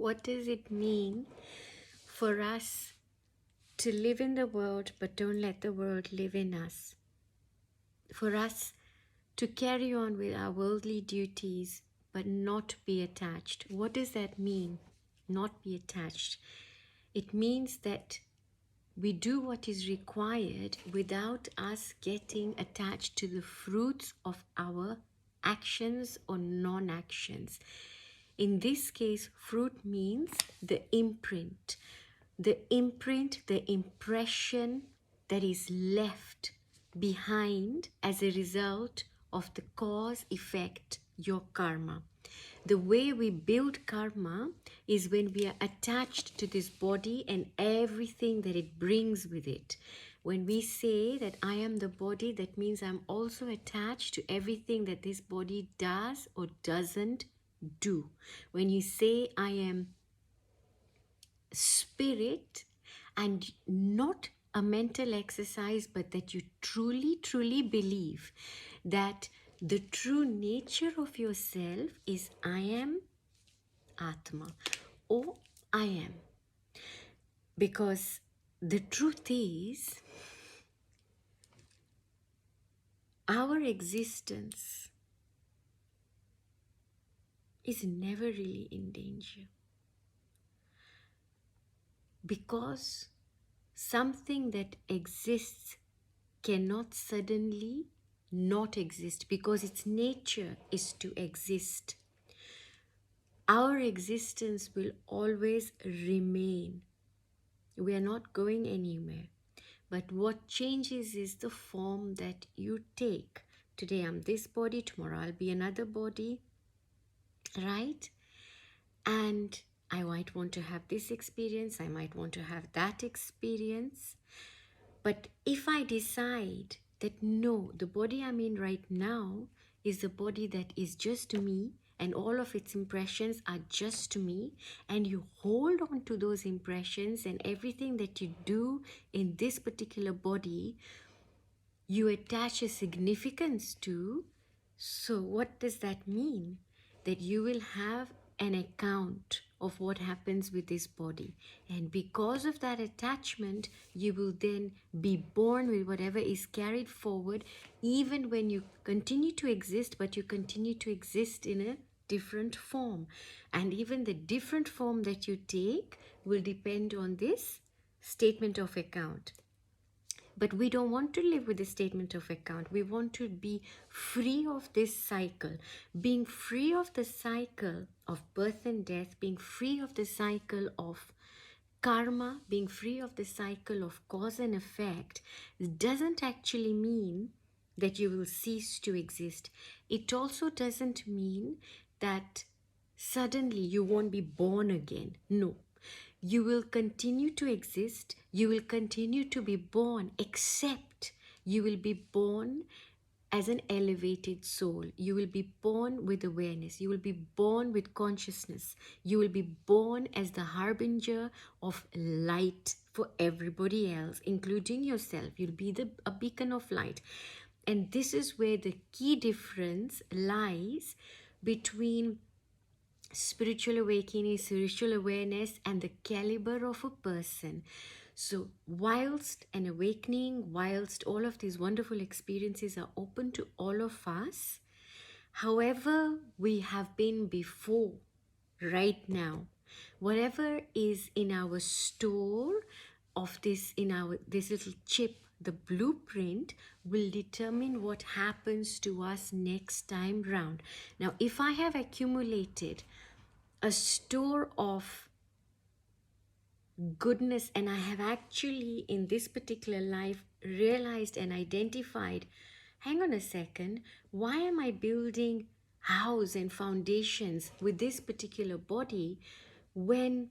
What does it mean for us to live in the world but don't let the world live in us? For us to carry on with our worldly duties but not be attached. What does that mean? Not be attached. It means that we do what is required without us getting attached to the fruits of our actions or non-actions. In this case, fruit means the imprint, the impression that is left behind as a result of the cause effect, your karma. The way we build karma is when we are attached to this body and everything that it brings with it. When we say that I am the body, that means I'm also attached to everything that this body does or doesn't do. When you say I am spirit, and not a mental exercise, but that you truly believe that the true nature of yourself is I am Atma, or I am. Because the truth is, our existence is never really in danger. Because something that exists cannot suddenly not exist, because its nature is to exist. Our existence will always remain. We are not going anywhere. But what changes is the form that you take. Today I'm this body, tomorrow I'll be another body, right? And I might want to have this experience, I might want to have that experience. But if I decide that no, the body I'm in right now is the body that is just me, and all of its impressions are just me, and you hold on to those impressions, and everything that you do in this particular body, you attach a significance to. So what does that mean? That you will have an account of what happens with this body, and because of that attachment, you will then be born with whatever is carried forward, even when you continue to exist, but you continue to exist in a different form. And even the different form that you take will depend on this statement of account. But we don't want to live with a statement of account. We want to be free of this cycle. Being free of the cycle of birth and death, being free of the cycle of karma, being free of the cycle of cause and effect, doesn't actually mean that you will cease to exist. It also doesn't mean that suddenly you won't be born again. No. You will continue to exist, you will continue to be born, except you will be born as an elevated soul. You will be born with awareness. You will be born with consciousness. You will be born as the harbinger of light for everybody else, including yourself. You'll be a beacon of light. And this is where the key difference lies between spiritual awakening, spiritual awareness, and the caliber of a person. So whilst an awakening, whilst all of these wonderful experiences are open to all of us, however we have been before, right now, whatever is in our store of this, in our this little chip, the blueprint, will determine what happens to us next time round. Now, if I have accumulated a store of goodness, and I have actually in this particular life realized and identified, hang on a second, why am I building house and foundations with this particular body when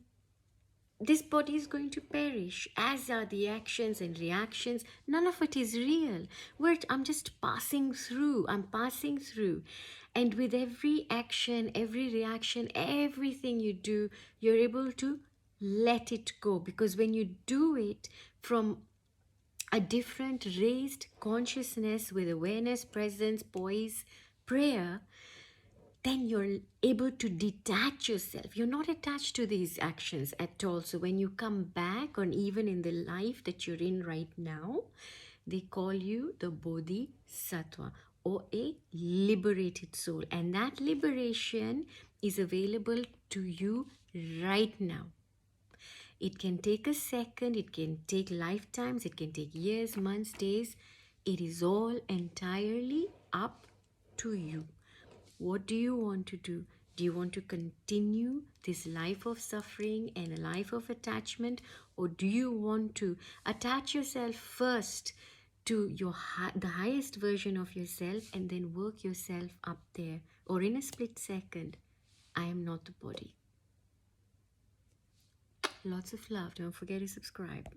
this body is going to perish, as are the actions and reactions? None of it is real. I'm just passing through. I'm passing through. And with every action, every reaction, everything you do, you're able to let it go. Because when you do it from a different raised consciousness with awareness, presence, poise, prayer, then you're able to detach yourself. You're not attached to these actions at all. So when you come back, or even in the life that you're in right now, they call you the Bodhisattva, or a liberated soul. And that liberation is available to you right now. It can take a second, it can take lifetimes, it can take years, months, days. It is all entirely up to you. What do you want to do? Do you want to continue this life of suffering and a life of attachment, or do you want to attach yourself first to the highest version of yourself and then work yourself up there? Or in a split second, I am not the body. Lots of love. Don't forget to subscribe.